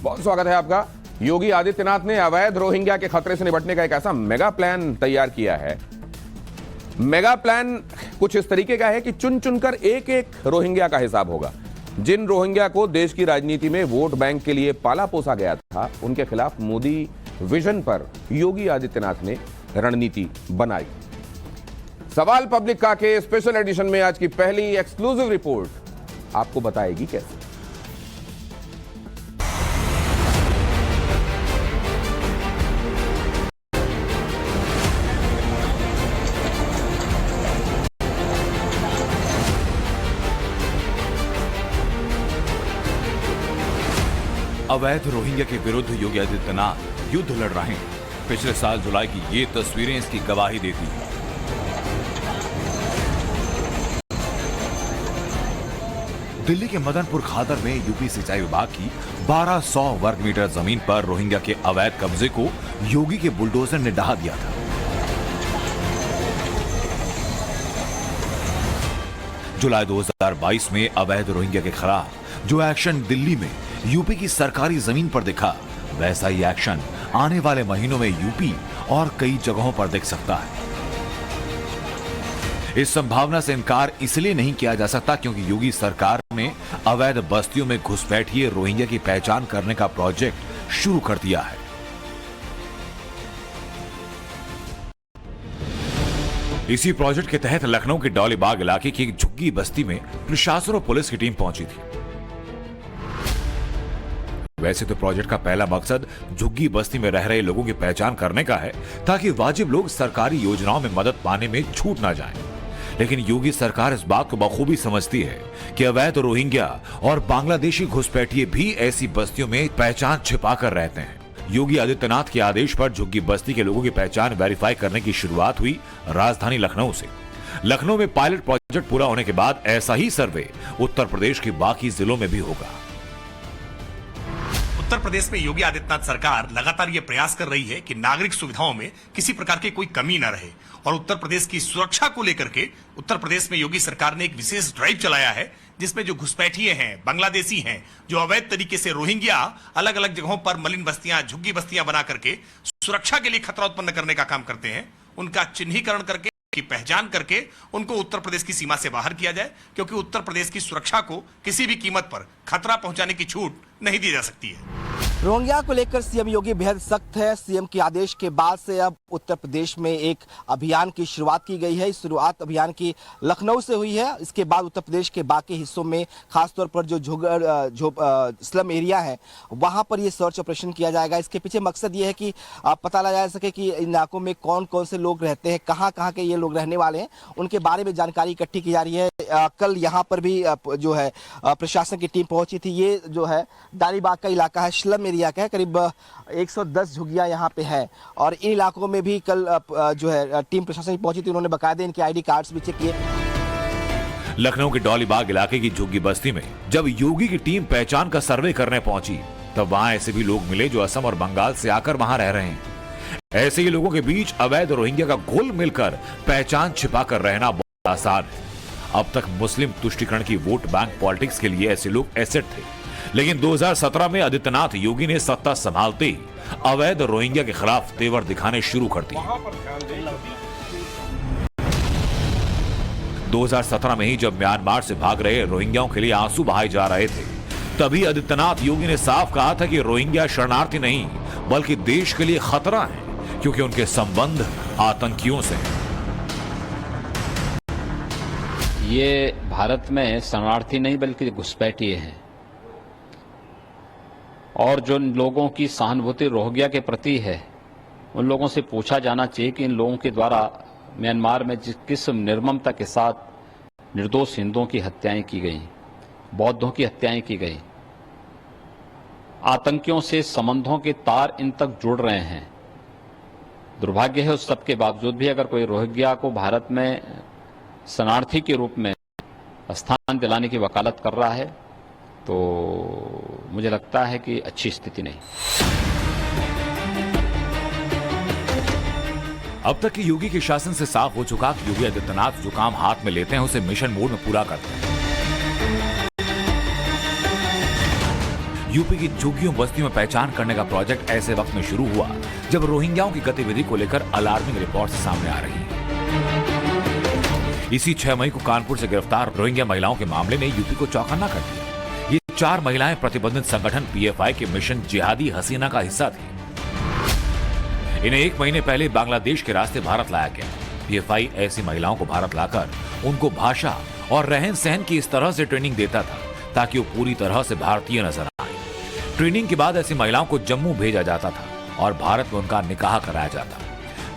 बहुत स्वागत है आपका। योगी आदित्यनाथ ने अवैध रोहिंग्या के खतरे से निपटने का एक ऐसा मेगा प्लान तैयार किया है। मेगा प्लान कुछ इस तरीके का है कि चुन चुनकर एक एक रोहिंग्या का हिसाब होगा। जिन रोहिंग्या को देश की राजनीति में वोट बैंक के लिए पाला पोसा गया था, उनके खिलाफ मोदी विजन पर योगी आदित्यनाथ ने रणनीति बनाई। सवाल पब्लिक का के स्पेशल एडिशन में आज की पहली एक्सक्लूसिव रिपोर्ट आपको बताएगी कैसे। अवैध रोहिंग्या के विरुद्ध योगी आदित्यनाथ युद्ध लड़ रहे हैं। पिछले साल जुलाई की ये तस्वीरें इसकी गवाही देती हैं। दिल्ली के मदनपुर खादर में यूपी सिंचाई विभाग की 1200 वर्ग मीटर जमीन पर रोहिंग्या के अवैध कब्जे को योगी के बुलडोजर ने ढहा दिया था। जुलाई 2022 में अवैध रोहिंग्या के खिलाफ जो एक्शन दिल्ली में यूपी की सरकारी जमीन पर दिखा, वैसा ही एक्शन आने वाले महीनों में यूपी और कई जगहों पर दिख सकता है। इस संभावना से इनकार इसलिए नहीं किया जा सकता क्योंकि योगी सरकार ने अवैध बस्तियों में घुसपैठिए रोहिंग्या की पहचान करने का प्रोजेक्ट शुरू कर दिया है। इसी प्रोजेक्ट के तहत लखनऊ के डौलीबाग इलाके की एक झुग्गी बस्ती में प्रशासन और पुलिस की टीम पहुंची थी। वैसे तो प्रोजेक्ट का पहला मकसद झुग्गी बस्ती में रह रहे लोगों की पहचान करने का है ताकि वाजिब लोग सरकारी योजनाओं में मदद पाने में छूट ना जाएं। लेकिन योगी सरकार इस बात को बखूबी समझती है कि अवैध रोहिंग्या और बांग्लादेशी घुसपैठिए भी ऐसी बस्तियों में पहचान छिपा कर रहते हैं। योगी आदित्यनाथ के आदेश पर झुग्गी बस्ती के लोगों की पहचान वेरीफाई करने की शुरुआत हुई राजधानी लखनऊ से। लखनऊ में पायलट प्रोजेक्ट पूरा होने के बाद ऐसा ही सर्वे उत्तर प्रदेश के बाकी जिलों में भी होगा। उत्तर प्रदेश में योगी आदित्यनाथ सरकार लगातार ये प्रयास कर रही है कि नागरिक सुविधाओं में किसी प्रकार की कोई कमी न रहे और उत्तर प्रदेश की सुरक्षा को लेकर के उत्तर प्रदेश में योगी सरकार ने एक विशेष ड्राइव चलाया है, जिसमें जो घुसपैठिए हैं, बांग्लादेशी हैं, जो अवैध तरीके से रोहिंग्या अलग अलग जगहों पर मलिन बस्तियां, झुग्गी बस्तियां बना करके सुरक्षा के लिए खतरा उत्पन्न करने का काम करते हैं, उनका चिन्हीकरण करके की पहचान करके उनको उत्तर प्रदेश की सीमा से बाहर किया जाए, क्योंकि उत्तर प्रदेश की सुरक्षा को किसी भी कीमत पर खतरा पहुंचाने की छूट नहीं दी जा सकती है। रोहिंग्या को लेकर सीएम योगी बेहद सख्त है। सीएम के आदेश के बाद से अब उत्तर प्रदेश में एक अभियान की शुरुआत की गई है। इस शुरुआत अभियान की लखनऊ से हुई है। इसके बाद उत्तर प्रदेश के बाकी हिस्सों में खासतौर पर जो स्लम एरिया है वहां पर ये सर्च ऑपरेशन किया जाएगा। इसके पीछे मकसद ये है कि पता लगाया जा सके कि इन इलाकों में कौन कौन से लोग रहते हैं, कहाँ के ये लोग रहने वाले हैं, उनके बारे में जानकारी इकट्ठी की जा रही है। कल यहाँ पर भी जो है प्रशासन की टीम पहुंची थी। ये जो है डौलीबाग का इलाका है, स्लम एरिया का है। करीब 110 झुग्गियां यहाँ पे है और इन इलाकों में भी कल जो है टीम प्रशासन पहुंची थी। उन्होंने बाकायदे इनके आईडी कार्ड्स भी चेक किए। लखनऊ के डौलीबाग इलाके की झुग्गी बस्ती में जब योगी की टीम पहचान का सर्वे करने पहुंची, तब वहां ऐसे भी लोग मिले जो असम और बंगाल से आकर वहां रह रहे हैं। ऐसे ही लोगों के बीच अवैध रोहिंग्या का घुल मिलकर पहचान छिपा कर रहना बहुत आसान है। अब तक मुस्लिम तुष्टीकरण की वोट बैंक पॉलिटिक्स के लिए ऐसे लोग एसेट थे, लेकिन 2017 में आदित्यनाथ योगी ने सत्ता संभालते ही अवैध रोहिंग्या के खिलाफ तेवर दिखाने शुरू कर दिए। 2017 में ही जब म्यांमार से भाग रहे रोहिंग्याओं के लिए आंसू बहाए जा रहे थे, तभी आदित्यनाथ योगी ने साफ कहा था कि रोहिंग्या शरणार्थी नहीं बल्कि देश के लिए खतरा है, क्योंकि उनके संबंध आतंकियों से हैं। ये भारत में शरणार्थी नहीं बल्कि घुसपैठिए हैं और जो लोगों की सहानुभूति रोहिंग्या के प्रति है, उन लोगों से पूछा जाना चाहिए कि इन लोगों के द्वारा म्यांमार में किस निर्ममता के साथ निर्दोष हिंदुओं की हत्याएं की गई, बौद्धों की हत्याएं की गई। आतंकियों से संबंधों के तार इन तक जुड़ रहे हैं। दुर्भाग्य है उस सब के बावजूद भी अगर कोई रोहिंग्या को भारत में शरणार्थी के रूप में स्थान दिलाने की वकालत कर रहा है, तो मुझे लगता है कि अच्छी स्थिति नहीं। अब तक की योगी के शासन से साफ हो चुका कि योगी आदित्यनाथ जो काम हाथ में लेते हैं उसे मिशन मोड में पूरा करते हैं। यूपी की झुग्गियों बस्तियों में पहचान करने का प्रोजेक्ट ऐसे वक्त में शुरू हुआ जब रोहिंग्याओं की गतिविधि को लेकर अलार्मिंग रिपोर्ट्स सामने आ रही हैं। इसी 6 मई को कानपुर से गिरफ्तार रोहिंग्या महिलाओं के मामले ने यूपी को चौकन्ना कर दिया। ये 4 महिलाएं प्रतिबंधित संगठन पीएफआई के मिशन जिहादी हसीना का हिस्सा थी। इन्हें 1 महीने पहले बांग्लादेश के रास्ते भारत लाया गया। पीएफआई ऐसी महिलाओं को भारत लाकर उनको भाषा और रहन सहन की इस तरह से ट्रेनिंग देता था ताकि वो पूरी तरह से भारतीय नजर आए। ट्रेनिंग के बाद ऐसी महिलाओं को जम्मू भेजा जाता था और भारत में उनका निकाह कराया जाता।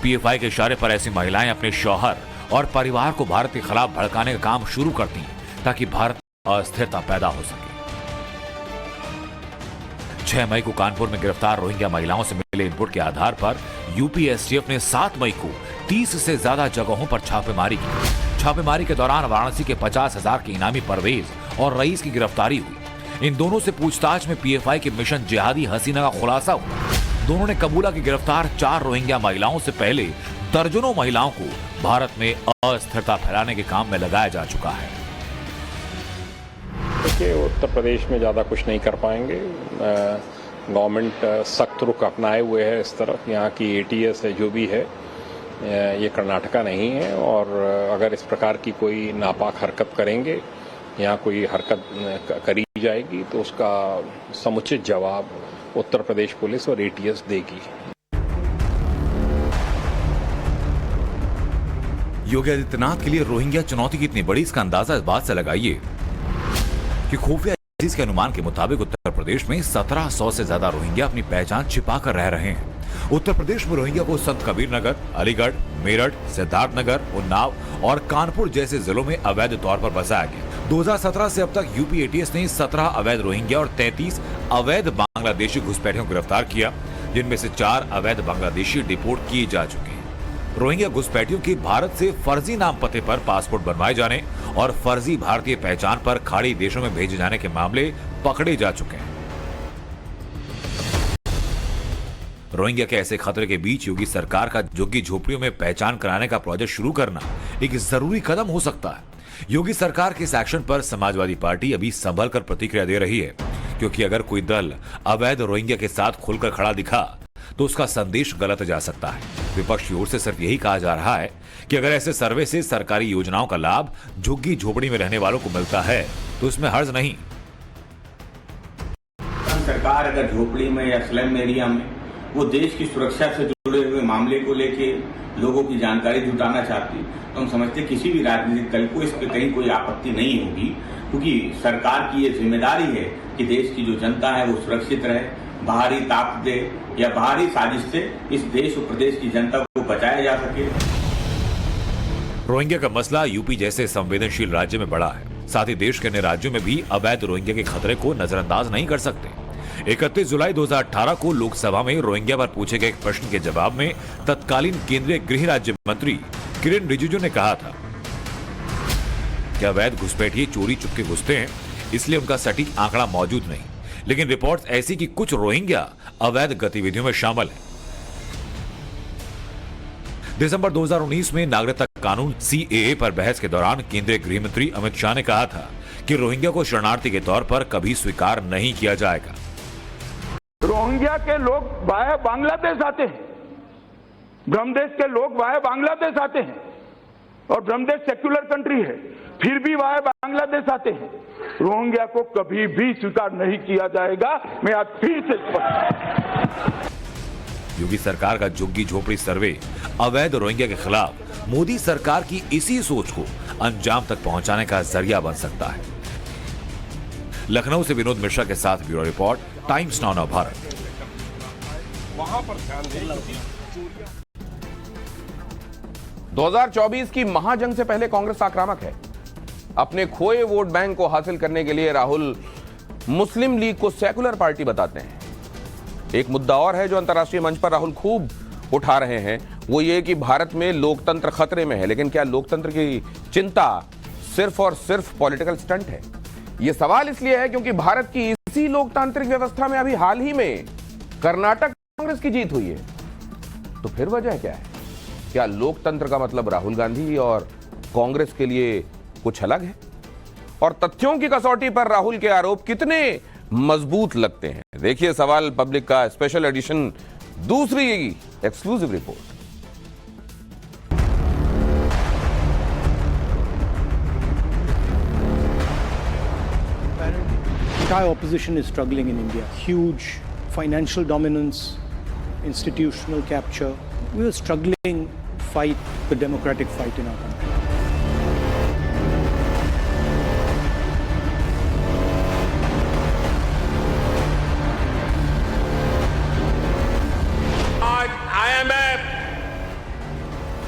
पीएफआई के इशारे पर ऐसी महिलाएं अपने शौहर और परिवार को भारत के खिलाफ भड़काने का काम शुरू करती ताकि भारत में अस्थिरता पैदा हो सके। 6 मई को कानपुर में गिरफ्तार रोहिंग्या महिलाओं से मिले इनपुट के आधार पर यूपी एसटीएफ ने 7 मई को 30 से ज्यादा जगहों पर छापेमारी की। छापेमारी के दौरान वाराणसी के 50,000 के इनामी परवेज और रईस की गिरफ्तारी हुई। इन दोनों से पूछताछ में पीएफआई के मिशन जिहादी हसीना का खुलासा हुआ। दोनों ने कबूला की गिरफ्तार 4 रोहिंग्या महिलाओं से पहले दर्जनों महिलाओं को भारत में अस्थिरता फैलाने के काम में लगाया जा चुका है। देखिए, उत्तर प्रदेश में ज़्यादा कुछ नहीं कर पाएंगे। गवर्नमेंट सख्त रुख अपनाए हुए है इस तरफ। यहाँ की एटीएस है जो भी है, ये कर्नाटका नहीं है, और अगर इस प्रकार की कोई नापाक हरकत करेंगे, यहाँ कोई हरकत करी जाएगी तो उसका समुचित जवाब उत्तर प्रदेश पुलिस और एटीएस देगी। योगी आदित्यनाथ के लिए रोहिंग्या चुनौती कितनी बड़ी, इसका अंदाजा इस बात से लगाइए कि खुफिया एजेंसीज के अनुमान के मुताबिक उत्तर प्रदेश में 1700 से ज्यादा रोहिंग्या अपनी पहचान छिपाकर रह रहे हैं। उत्तर प्रदेश में रोहिंग्या को संत कबीर नगर, अलीगढ़, मेरठ, सिद्धार्थनगर, उन्नाव और कानपुर जैसे जिलों में अवैध तौर पर बसाया गया। 2017 से अब तक यूपी एटीएस ने 17 अवैध रोहिंग्या और 33 अवैध बांग्लादेशी घुसपैठियों को गिरफ्तार किया, जिनमें से 4 अवैध बांग्लादेशी डिपोर्ट किए जा चुके हैं। रोहिंग्या घुसपैठियों की भारत से फर्जी नाम पते पर पासपोर्ट बनवाए जाने और फर्जी भारतीय पहचान पर खाड़ी देशों में भेजे जाने के मामले पकड़े जा चुके हैं। रोहिंग्या के ऐसे खतरे के बीच योगी सरकार का झुग्गी झोपड़ियों में पहचान कराने का प्रोजेक्ट शुरू करना एक जरूरी कदम हो सकता है। योगी सरकार के इस एक्शन पर समाजवादी पार्टी अभी संभल कर प्रतिक्रिया दे रही है, क्योंकि अगर कोई दल अवैध रोहिंग्या के साथ खुलकर खड़ा दिखा तो उसका संदेश गलत जा सकता है। विपक्ष की ओर से सिर्फ यही कहा जा रहा है कि अगर ऐसे सर्वे से सरकारी योजनाओं का लाभ झुग्गी झोपड़ी में रहने वालों को मिलता है तो उसमें हर्ज नहीं। सरकार अगर झोपड़ी में या स्लम एरिया में वो देश की सुरक्षा से जुड़े हुए मामले को लेके लोगों की जानकारी जुटाना चाहती, तो हम समझते किसी भी राजनीतिक दल को इस पे कहीं कोई आपत्ति नहीं होगी, क्योंकि सरकार की ये जिम्मेदारी है कि देश की जो जनता है वो सुरक्षित रहे। बाहरी ताकतें या बाहरी साजिश से इस देश और प्रदेश की जनता को बचाया जा सके। रोहिंग्या का मसला यूपी जैसे संवेदनशील राज्य में बड़ा है, साथ ही देश के अन्य राज्यों में भी अवैध रोहिंग्या के खतरे को नजरअंदाज नहीं कर सकते। 31 जुलाई 2018 को लोकसभा में रोहिंग्या पर पूछे गए एक प्रश्न के जवाब में तत्कालीन केंद्रीय गृह राज्य मंत्री किरेन रिजिजू ने कहा था कि अवैध घुसपैठिए चोरी चुपके घुसते हैं, इसलिए उनका सटीक आंकड़ा मौजूद नहीं, लेकिन रिपोर्ट्स ऐसी कि कुछ रोहिंग्या अवैध गतिविधियों में शामिल हैं। दिसंबर 2019 में नागरिकता कानून सीएए पर बहस के दौरान केंद्रीय गृह मंत्री अमित शाह ने कहा था कि रोहिंग्या को शरणार्थी के तौर पर कभी स्वीकार नहीं किया जाएगा। रोहिंग्या के लोग वाया बांग्लादेश आते हैं, ब्रह्मदेश के लोग वाया बांग्लादेश आते हैं, और ब्रह्मदेश सेक्युलर कंट्री है, फिर भी वाया बांग्लादेश आते हैं। रोहिंग्या को कभी भी स्वीकार नहीं किया जाएगा। मैं आज फिर से योगी सरकार का झुग्गी झोपड़ी सर्वे अवैध रोहिंग्या के खिलाफ मोदी सरकार की इसी सोच को अंजाम तक पहुंचाने का जरिया बन सकता है। लखनऊ से विनोद मिश्रा के साथ ब्यूरो रिपोर्ट, टाइम्स नाउ नव भारत। वहां पर ध्यान दें 2024 की महाजंग से पहले कांग्रेस आक्रामक है। अपने खोए वोट बैंक को हासिल करने के लिए राहुल मुस्लिम लीग को सेकुलर पार्टी बताते हैं। एक मुद्दा और है जो अंतर्राष्ट्रीय मंच पर राहुल खूब उठा रहे हैं, वो ये कि भारत में लोकतंत्र खतरे में है। लेकिन क्या लोकतंत्र की चिंता सिर्फ और सिर्फ पॉलिटिकल स्टंट है? यह सवाल इसलिए है क्योंकि भारत की इसी लोकतांत्रिक व्यवस्था में अभी हाल ही में कर्नाटक कांग्रेस की जीत हुई है। तो फिर वजह क्या है? क्या लोकतंत्र का मतलब राहुल गांधी और कांग्रेस के लिए कुछ अलग है? और तथ्यों की कसौटी पर राहुल के आरोप कितने मजबूत लगते हैं। देखिए सवाल पब्लिक का स्पेशल एडिशन, दूसरी exclusive report. Entire opposition is struggling in India. Huge financial dominance, institutional capture. We are struggling to fight the democratic fight in our country. आज IMF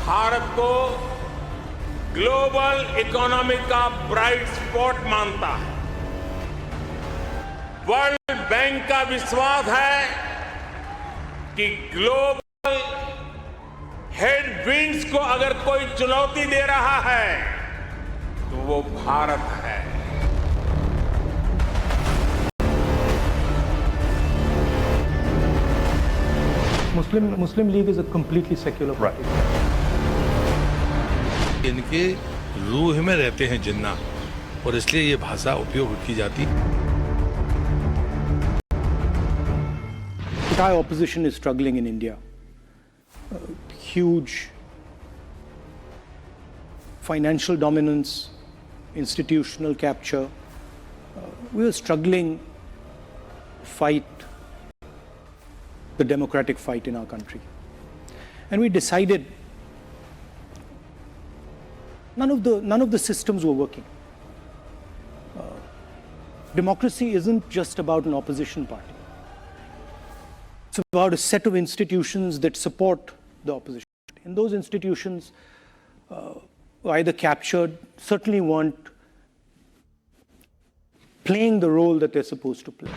भारत को ग्लोबल इकोनॉमी का ब्राइट स्पॉट मानता है। World bank का विश्वास है कि global headwinds को अगर कोई चुनौती दे रहा है तो वो भारत है। Muslim League is a completely secular party. इनके रूह में रहते हैं जिन्ना, और इसलिए ये भाषा उपयोग की जाती है। Entire opposition is struggling in India. Huge financial dominance, institutional capture. We are struggling to fight the democratic fight in our country. And we decided none of the systems were working. Democracy isn't just about an opposition party. It's about a set of institutions that support the opposition. And those institutions either captured, certainly weren't playing the role that they're supposed to play.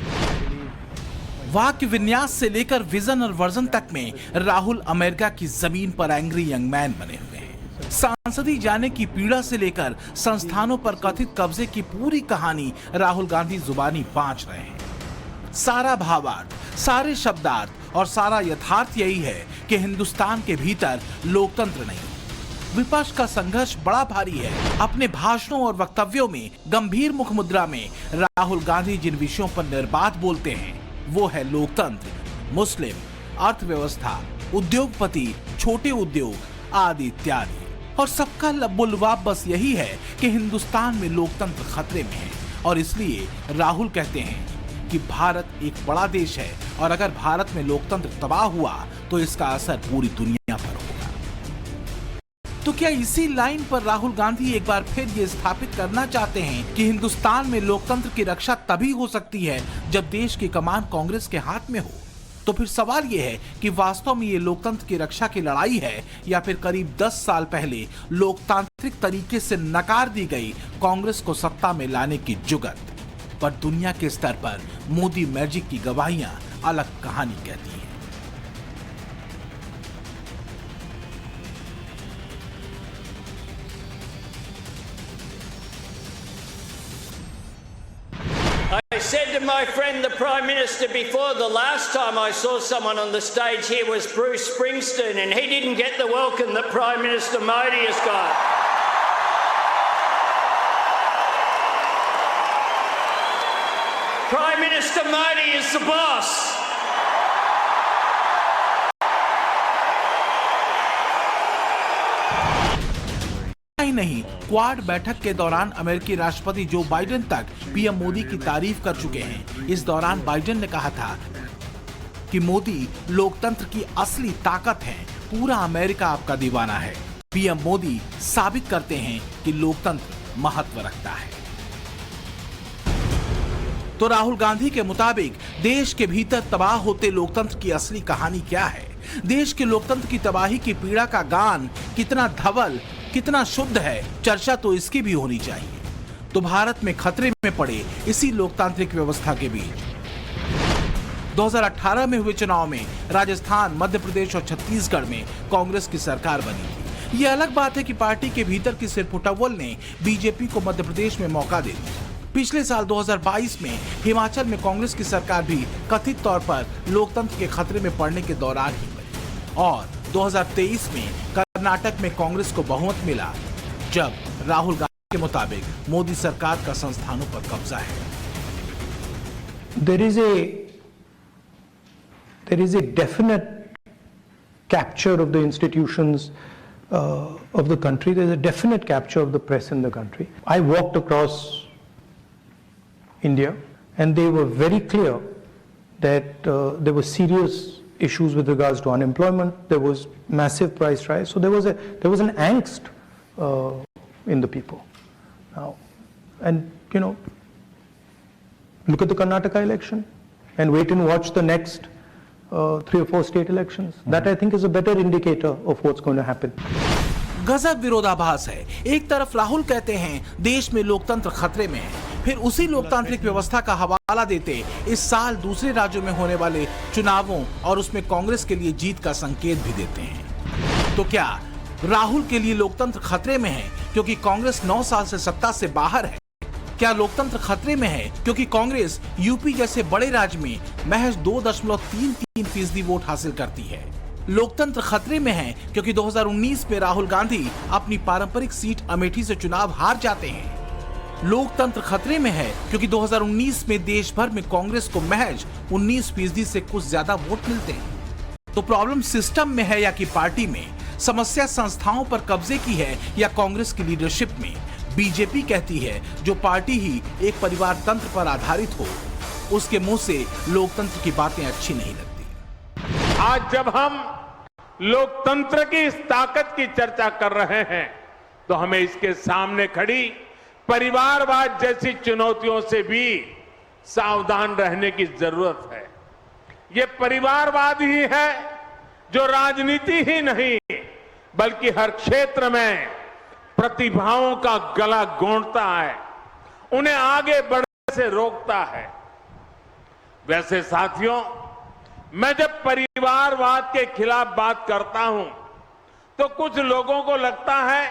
वाक्य विन्यास से लेकर vision और version तक में Rahul America की जमीन पर एंग्री यंग मैन बने हुए हैं। सांसदी जाने की पीड़ा से लेकर संस्थानों पर कथित कब्जे की पूरी कहानी राहुल गांधी जुबानी बांट रहे हैं। सारा भावार्थ, सारे शब्दार्थ और सारा यथार्थ यही है कि हिंदुस्तान के भीतर लोकतंत्र नहीं। विपक्ष का संघर्ष बड़ा भारी है। अपने भाषणों और वक्तव्यों में गंभीर मुख मुद्रा में राहुल गांधी जिन विषयों पर निर्बाध बोलते हैं वो है लोकतंत्र, मुस्लिम, अर्थव्यवस्था, उद्योगपति, छोटे उद्योग आदि इत्यादि। और सबका लब्बुलुबाब बस यही है कि हिंदुस्तान में लोकतंत्र खतरे में है। और इसलिए राहुल कहते हैं कि भारत एक बड़ा देश है और अगर भारत में लोकतंत्र तबाह हुआ तो इसका असर पूरी दुनिया पर होगा। तो क्या इसी लाइन पर राहुल गांधी एक बार फिर ये स्थापित करना चाहते हैं कि हिंदुस्तान में लोकतंत्र की रक्षा तभी हो सकती है जब देश की कमान कांग्रेस के हाथ में हो? तो फिर सवाल ये है कि वास्तव में ये लोकतंत्र की रक्षा की लड़ाई है या फिर करीब 10 साल पहले लोकतांत्रिक तरीके से नकार दी गई कांग्रेस को सत्ता में लाने की जुगत? पर दुनिया के स्तर पर मोदी मैजिक की गवाहियां अलग कहानी कहती हैं। I said to my friend the Prime Minister before, the last time I saw someone on the stage here was Bruce Springsteen, and he didn't get the welcome that Prime Minister Modi has got. Prime Minister Modi is the boss. नहीं, quad बैठक के दौरान अमेरिकी राष्ट्रपति Joe Biden तक PM Modi की तारीफ कर चुके हैं। इस दौरान बाइडेन ने कहा था कि मोदी लोकतंत्र की असली ताकत है, पूरा अमेरिका आपका दीवाना है। पीएम मोदी साबित करते हैं कि लोकतंत्र महत्व रखता है। तो राहुल गांधी के मुताबिक देश के भीतर तबाह होते लोकतंत्र की असली कहानी क्या है? देश के लोकतंत्र की तबाही की पीड़ा का गान कितना धवल, कितना शुद्ध है, चर्चा तो इसकी भी होनी चाहिए। तो भारत में खतरे में पड़े इसी लोकतांत्रिक व्यवस्था के बीच 2018 में हुए चुनाव में राजस्थान, मध्य प्रदेश और छत्तीसगढ़ में कांग्रेस की सरकार बनी थी। यह अलग बात है कि पार्टी के भीतर की सिरपुटव्वल ने बीजेपी को मध्य प्रदेश में मौका दे दिया। पिछले साल 2022 में हिमाचल में कांग्रेस की सरकार भी कथित तौर पर लोकतंत्र के खतरे में पड़ने के दौरान ही बनी और 2023 में कर्नाटक में कांग्रेस को बहुमत मिला, जब राहुल गांधी के मुताबिक मोदी सरकार का संस्थानों पर कब्जा है। there is a definite capture of the institutions of the country. There's a definite capture of the press in the country. I walked across India, and they were very clear that there were serious issues with regards to unemployment. There was massive price rise. So there was an angst in the people. Now, and look at the Karnataka election, and wait and watch the next 3 or 4 state elections. That I think is a better indicator of what's going to happen. गजब विरोधाभास है। एक तरफ राहुल कहते हैं देश में लोकतंत्र खतरे में है, फिर उसी लोकतांत्रिक व्यवस्था का हवाला देते इस साल दूसरे राज्यों में होने वाले चुनावों और उसमें कांग्रेस के लिए जीत का संकेत भी देते हैं। तो क्या राहुल के लिए लोकतंत्र खतरे में है क्योंकि कांग्रेस 9 साल से सत्ता से बाहर है? क्या लोकतंत्र खतरे में है क्योंकि कांग्रेस यूपी जैसे बड़े राज्य में महज 2.33% वोट हासिल करती है? लोकतंत्र खतरे में है क्योंकि 2019 में राहुल गांधी अपनी पारंपरिक सीट अमेठी से चुनाव हार जाते हैं। लोकतंत्र खतरे में है क्योंकि 2019 में देश भर में कांग्रेस को महज 19% से कुछ ज्यादा वोट मिलते हैं। तो प्रॉब्लम सिस्टम में है या कि पार्टी में? समस्या संस्थाओं पर कब्जे की है या कांग्रेस की लीडरशिप में? बीजेपी कहती है जो पार्टी ही एक परिवार तंत्र पर आधारित हो, उसके मुंह से लोकतंत्र की बातें अच्छी नहीं लगती। आज जब हम लोकतंत्र की इस ताकत की चर्चा कर रहे हैं तो हमें इसके सामने खड़ी परिवारवाद जैसी चुनौतियों से भी सावधान रहने की जरूरत है। ये परिवारवाद ही है जो राजनीति ही नहीं बल्कि हर क्षेत्र में प्रतिभाओं का गला गोंदता है, उन्हें आगे बढ़ने से रोकता है। वैसे साथियों, मैं जब परिवारवाद के खिलाफ बात करता हूं तो कुछ लोगों को लगता है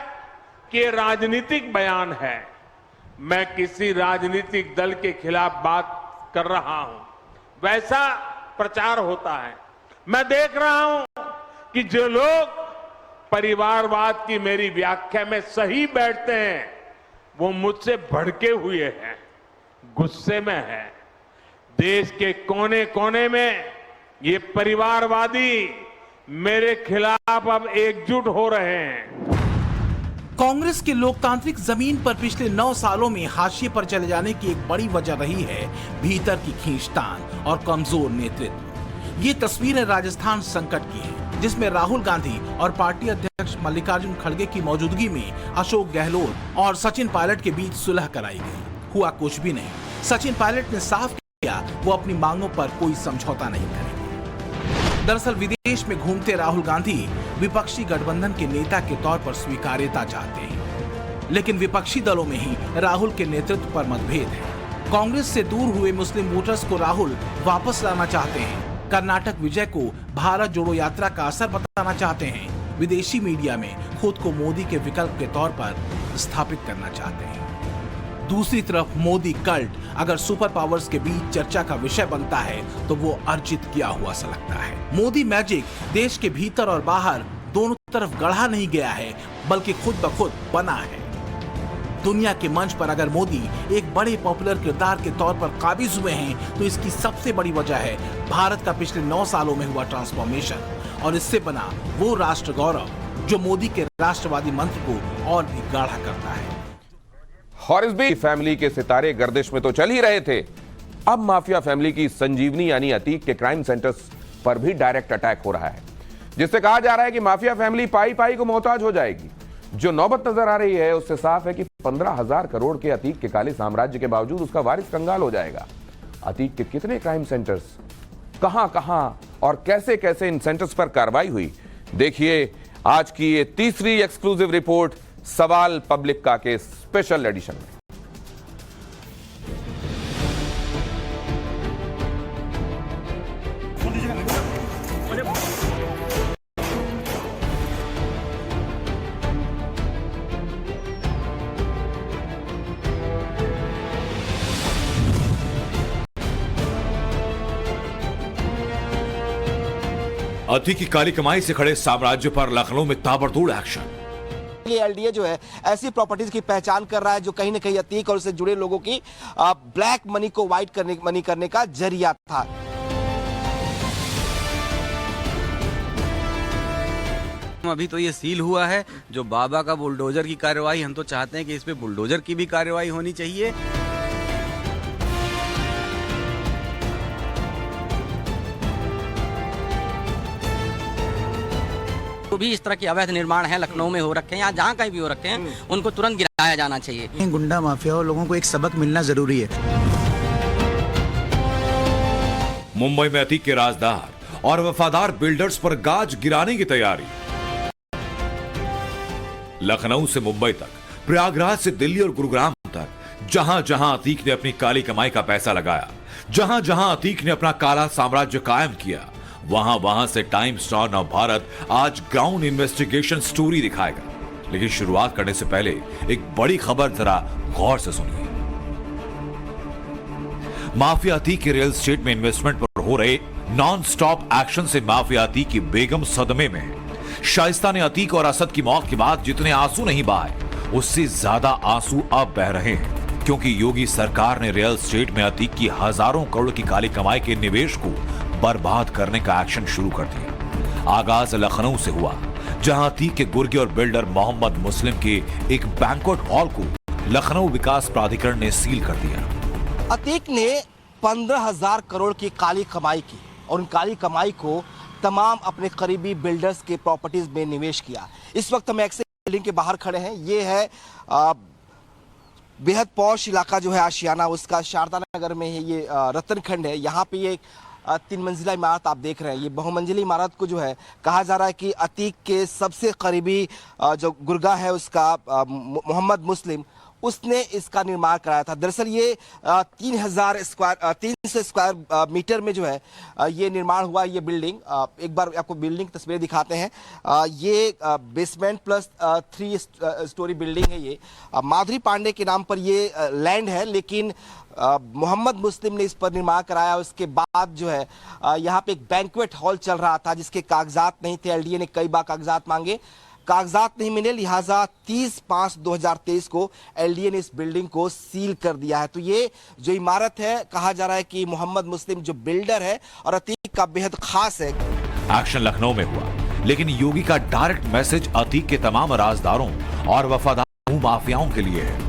कि ये राजनीतिक बयान है, मैं किसी राजनीतिक दल के खिलाफ बात कर रहा हूं, वैसा प्रचार होता है। मैं देख रहा हूं कि जो लोग परिवारवाद की मेरी व्याख्या में सही बैठते हैं वो मुझसे भड़के हुए हैं, गुस्से में हैं। देश के कोने कोने में ये परिवारवादी मेरे खिलाफ अब एकजुट हो रहे हैं। कांग्रेस के लोकतांत्रिक जमीन पर पिछले 9 सालों में हाशिए पर चले जाने की एक बड़ी वजह रही है भीतर की खींचतान और कमजोर नेतृत्व। ये तस्वीरें राजस्थान संकट की है, जिसमें राहुल गांधी और पार्टी अध्यक्ष मल्लिकार्जुन खड़गे की मौजूदगी में अशोक गहलोत और सचिन पायलट के बीच सुलह कराई गई। हुआ कुछ भी नहीं। सचिन पायलट ने साफ किया वो अपनी मांगों पर कोई समझौता नहीं करेंगे। दरअसल विदेश में घूमते राहुल गांधी विपक्षी गठबंधन के नेता के तौर पर स्वीकार्यता चाहते हैं, लेकिन विपक्षी दलों में ही राहुल के नेतृत्व पर मतभेद है। कांग्रेस से दूर हुए मुस्लिम वोटर्स को राहुल वापस लाना चाहते हैं। कर्नाटक विजय को भारत जोड़ो यात्रा का असर बताना चाहते हैं। विदेशी मीडिया में खुद को मोदी के विकल्प के तौर पर स्थापित करना चाहते हैं। दूसरी तरफ मोदी कल्ट अगर सुपर पावर्स के बीच चर्चा का विषय बनता है तो वो अर्जित किया हुआ सा लगता है। मोदी मैजिक देश के भीतर और बाहर दोनों तरफ गढ़ा नहीं गया है बल्कि खुद ब खुद बना है। दुनिया के मंच पर अगर मोदी एक बड़े पॉपुलर किरदार के तौर पर काबिज हुए हैं तो इसकी सबसे बड़ी वजह है भारत का पिछले 9 सालों में हुआ ट्रांसफॉर्मेशन और इससे बना वो राष्ट्र गौरव जो मोदी के राष्ट्रवादी मंत्र को और भी गाढ़ा करता है। और इस बीच फैमिली के सितारे गर्दिश में तो चल ही रहे थे, अब माफिया फैमिली की संजीवनी यानी अतीक के क्राइम सेंटर्स पर भी डायरेक्ट अटैक हो रहा है, जिससे कहा जा रहा है कि माफिया फैमिली पाई पाई को मोहताज हो जाएगी। जो नौबत नजर आ रही है उससे साफ है कि 15,000 करोड़ के अतीक के काले साम्राज्य के बावजूद उसका वारिस कंगाल हो जाएगा। अतीक के कितने क्राइम सेंटर्स, कहां और कैसे कैसे इन सेंटर्स पर कार्रवाई हुई, देखिए आज की ये तीसरी एक्सक्लूसिव रिपोर्ट सवाल पब्लिक का के स्पेशल एडिशन में। अतीक की काली कमाई से खड़े साम्राज्य पर लखनऊ में ताबड़तोड़ एक्शन। लिए एलडीए जो है ऐसी प्रॉपर्टीज की पहचान कर रहा है जो कहीं ना कहीं अतीक और उससे जुड़े लोगों की ब्लैक मनी को व्हाइट मनी करने का जरिया था। अभी तो ये सील हुआ है, जो बाबा का बुलडोजर की कार्रवाई, हम तो चाहते हैं कि इस पे बुलडोजर की भी कार्रवाई होनी चाहिए। तो भी इस तरह के अवैध निर्माण है लखनऊ में हो रखे हैं या जहाँ कहीं भी हो रखे हैं, उनको तुरंत गिराया जाना चाहिए। गुंडा माफिया और लोगों को एक सबक मिलना जरूरी है। मुंबई में अतीक के राजदार और वफादार बिल्डर्स पर गाज गिराने की तैयारी। लखनऊ से मुंबई तक, प्रयागराज से दिल्ली और गुरुग्राम तक, जहां जहां अतीक ने अपनी काली कमाई का पैसा लगाया, जहां जहां अतीक ने अपना काला साम्राज्य कायम किया, वहां वहां से टाइम्स नाउ नवभारत आज ग्राउंड इन्वेस्टिगेशन स्टोरी दिखाएगा। लेकिन शुरुआत करने से पहले एक बड़ी खबर जरा गौर से सुनिए। माफिया अतीक के रियल एस्टेट में इन्वेस्टमेंट पर हो रहे नॉन स्टॉप एक्शन से माफिया अतीक की बेगम सदमे में है। शाइस्ता ने अतीक और असद की मौत के बाद जितने आंसू नहीं बहाए, उससे ज्यादा आंसू अब बह रहे हैं, क्योंकि योगी सरकार ने रियल एस्टेट में अतीक की हजारों करोड़ की काली कमाई के निवेश को बर्बाद करने का एक्शन शुरू कर दिया। आगाज लखनऊ से हुआ, जहां अतीक के गुर्गे और बिल्डर मोहम्मद मुस्लिम के एक बैंक्वेट हॉल को लखनऊ विकास प्राधिकरण ने सील कर दिया। अतीक ने 15,000 करोड़ की काली कमाई की और उन काली कमाई को तमाम अपने करीबी बिल्डर्स के प्रॉपर्टीज में निवेश किया। इस वक्त हम एक्सिस बिल्डिंग के बाहर खड़े हैं। ये है बेहद पॉश इलाका जो है आशियाना, उसका शारदा नगर में है, ये रतनखंड है। यहाँ पे ये 3 मंजिला इमारत आप देख रहे हैं। ये बहुमंजिली इमारत को जो है कहा जा रहा है कि अतीक के सबसे करीबी जो गुर्गा है उसका मोहम्मद मुस्लिम, उसने इसका निर्माण कराया था। दरअसल ये 300 स्क्वायर मीटर में जो है ये निर्माण हुआ। ये बिल्डिंग, एक बार आपको बिल्डिंग की तस्वीरें दिखाते हैं। ये बेसमेंट प्लस 3 स्टोरी बिल्डिंग है। ये माधुरी पांडे के नाम पर ये लैंड है, लेकिन मोहम्मद मुस्लिम ने इस पर निर्माण कराया। उसके बाद जो है यहाँ पे एक बैंक्वेट हॉल चल रहा था जिसके कागजात नहीं थे। एलडीए ने कई बार कागजात मांगे, कागजात नहीं मिले, लिहाजा 30/5/2023 को एलडीए ने इस बिल्डिंग को सील कर दिया है। तो ये जो इमारत है, कहा जा रहा है कि मोहम्मद मुस्लिम जो बिल्डर है और अतीक का बेहद खास है। एक्शन लखनऊ में हुआ, लेकिन योगी का डायरेक्ट मैसेज अतीक के तमाम राजदारों और वफादार माफियाओं के लिए है।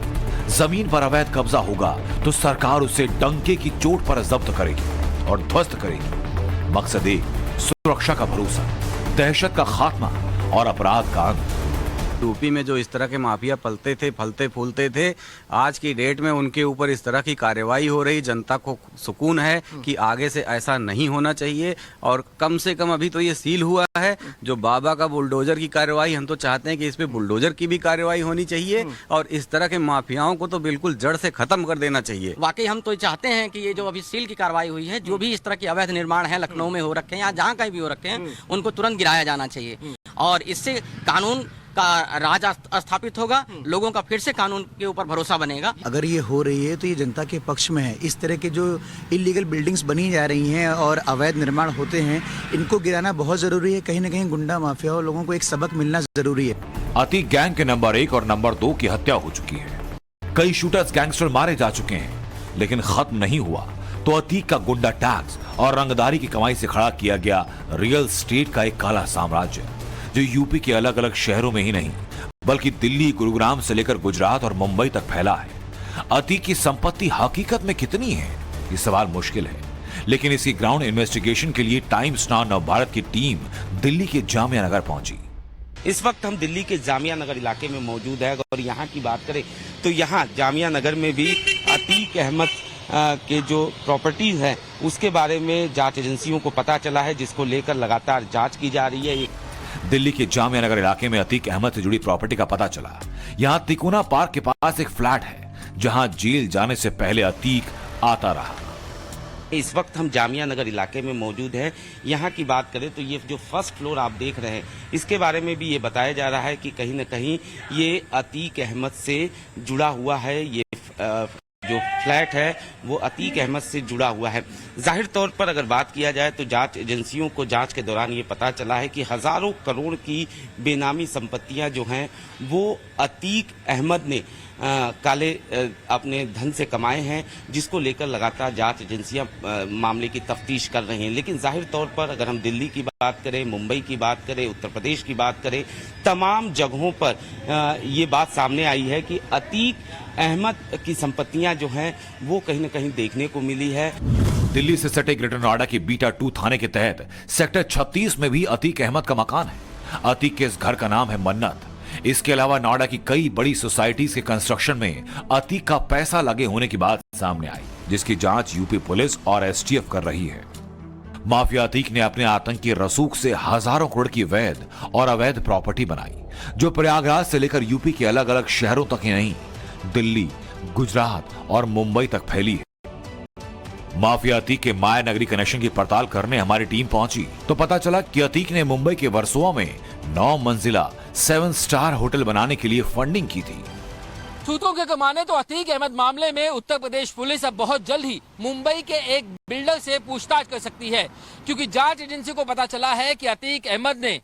जमीन पर अवैध कब्जा होगा तो सरकार उसे डंके की चोट पर जब्त करेगी और ध्वस्त करेगी। मकसद एक, सुरक्षा का भरोसा, दहशत का खात्मा और अपराध का अंत। यूपी में जो इस तरह के माफिया पलते थे, फलते फूलते थे, आज की डेट में उनके ऊपर इस तरह की कार्रवाई हो रही। जनता को सुकून है कि आगे से ऐसा नहीं होना चाहिए। और कम से कम अभी तो ये सील हुआ है, जो बाबा का बुलडोजर की कार्रवाई, हम तो चाहते हैं कि इस पे बुलडोजर की भी कार्रवाई होनी चाहिए और इस तरह के माफियाओं को तो बिल्कुल जड़ से खत्म कर देना चाहिए। वाकई हम तो चाहते हैं कि ये जो अभी सील की कार्रवाई हुई है, जो भी इस तरह के अवैध निर्माण है लखनऊ में हो रखे हैं या जहाँ कहीं भी हो रखे हैं, उनको तुरंत गिराया जाना चाहिए और इससे कानून का राज स्थापित होगा, लोगों का फिर से कानून के ऊपर भरोसा बनेगा। अगर ये हो रही है तो ये जनता के पक्ष में है। इस तरह के जो इलीगल बिल्डिंग्स बनी जा रही हैं और अवैध निर्माण होते हैं, इनको गिराना बहुत जरूरी है। कहीं ना कहीं गुंडा माफिया और लोगों को एक सबक मिलना जरूरी है। अतीक गैंग के नंबर 1 और नंबर 2 की हत्या हो चुकी है। कई शूटर्स गैंगस्टर मारे जा चुके हैं, लेकिन खत्म नहीं हुआ तो अतीक का गुंडा टैक्स और रंगदारी की कमाई से खड़ा किया गया रियल एस्टेट का एक काला साम्राज्य, जो यूपी के अलग अलग शहरों में ही नहीं बल्कि दिल्ली, गुरुग्राम से लेकर गुजरात और मुंबई तक फैला है। अतीक की संपत्ति हकीकत में कितनी है, ये सवाल मुश्किल है। लेकिन इसी ग्राउंड इन्वेस्टिगेशन के लिए टाइम्स नाउ नवभारत की टीम दिल्ली के जामिया नगर पहुंची। इस वक्त हम दिल्ली के जामिया नगर इलाके में मौजूद है और यहाँ की बात करें तो यहाँ जामिया नगर में भी अतीक अहमद के जो प्रॉपर्टीज है उसके बारे में जांच एजेंसियों को पता चला है, जिसको लेकर लगातार जांच की जा रही है। दिल्ली के जामिया नगर इलाके में अतीक अहमद से जुड़ी प्रॉपर्टी का पता चला। यहाँ तिकोना पार्क के पास एक फ्लैट है जहाँ जेल जाने से पहले अतीक आता रहा। इस वक्त हम जामिया नगर इलाके में मौजूद हैं। यहाँ की बात करें तो ये जो फर्स्ट फ्लोर आप देख रहे हैं, इसके बारे में भी ये बताया जा रहा है कि कहीं न कहीं ये अतीक अहमद से जुड़ा हुआ है। ये जो फ्लैट है वो अतीक अहमद से जुड़ा हुआ है। जाहिर तौर पर अगर बात किया जाए तो जांच एजेंसियों को जांच के दौरान ये पता चला है कि हजारों करोड़ की बेनामी संपत्तियां जो हैं वो अतीक अहमद ने काले अपने धन से कमाए हैं, जिसको लेकर लगातार जांच एजेंसियां मामले की तफ्तीश कर रही हैं। लेकिन जाहिर तौर पर अगर हम दिल्ली की बात करें, मुंबई की बात करें, उत्तर प्रदेश की बात करें, तमाम जगहों पर ये बात सामने आई है कि अतीक अहमद की संपत्तियां जो हैं वो कहीं न कहीं देखने को मिली है। दिल्ली से सटे ग्रेटर नोएडा के बीटा 2 थाने के तहत सेक्टर 36 में भी अतीक अहमद का मकान है। अतीक के इस घर का नाम है मन्नत। इसके अलावा नोएडा की कई बड़ी सोसाइटीज के कंस्ट्रक्शन में अतीक का पैसा लगे होने की बात सामने आई, जिसकी जांच यूपी पुलिस और एसटीएफ कर रही है। माफिया अतीक ने अपने आतंकी रसूख से हजारों करोड़ की वैध और अवैध प्रॉपर्टी बनाई, जो प्रयागराज से लेकर यूपी के अलग अलग शहरों तक ही नहीं, दिल्ली, गुजरात और मुंबई तक फैली है। माफिया अतीक के माया नगरी कनेक्शन की पड़ताल करने हमारी टीम पहुंची तो पता चला कि अतीक ने मुंबई के वर्सोवा में 9 मंजिला 7 स्टार होटल बनाने के लिए फंडिंग की थी। सूत्रों के कमाने तो अतीक अहमद मामले में उत्तर प्रदेश पुलिस अब बहुत जल्द ही मुंबई के एक बिल्डर से पूछताछ कर सकती है, क्योंकि जांच एजेंसी को पता चला है कि अतीक अहमद ने